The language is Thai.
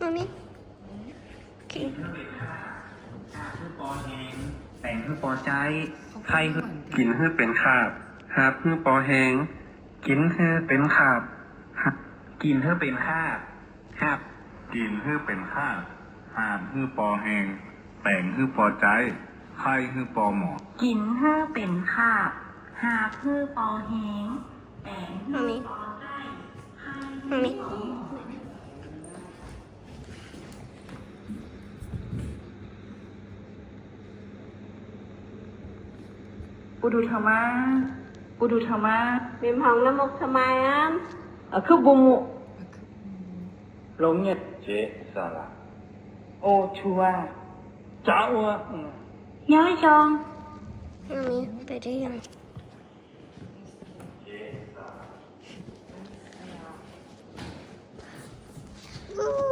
ตรงนี้โอเค คือปอแหงแต่งคือปอใจใครคือกินคือเป็นขาบหาบคือปอแหงกินคือเป็นขาบกินคือเป็นขาบหาบ กินฮื้อเป็นข้าหามฮื้อปอแหงแต่งฮื้อปอใจไข่ฮื้อปอหมอ กินเพื่อเป็นคาบหาเพื่อปอแหงแต่ง ตรงนี้ตรงนี้ ปุดุธรรมะปุดุธรรมะ miệng hồng nó một thầm mai á คือบุมุ หลงเนี่ย เจสาระ โอชัว เจ้าอ่ะ ย้อยจอง ตรงนี้ไปได้ยัง อู้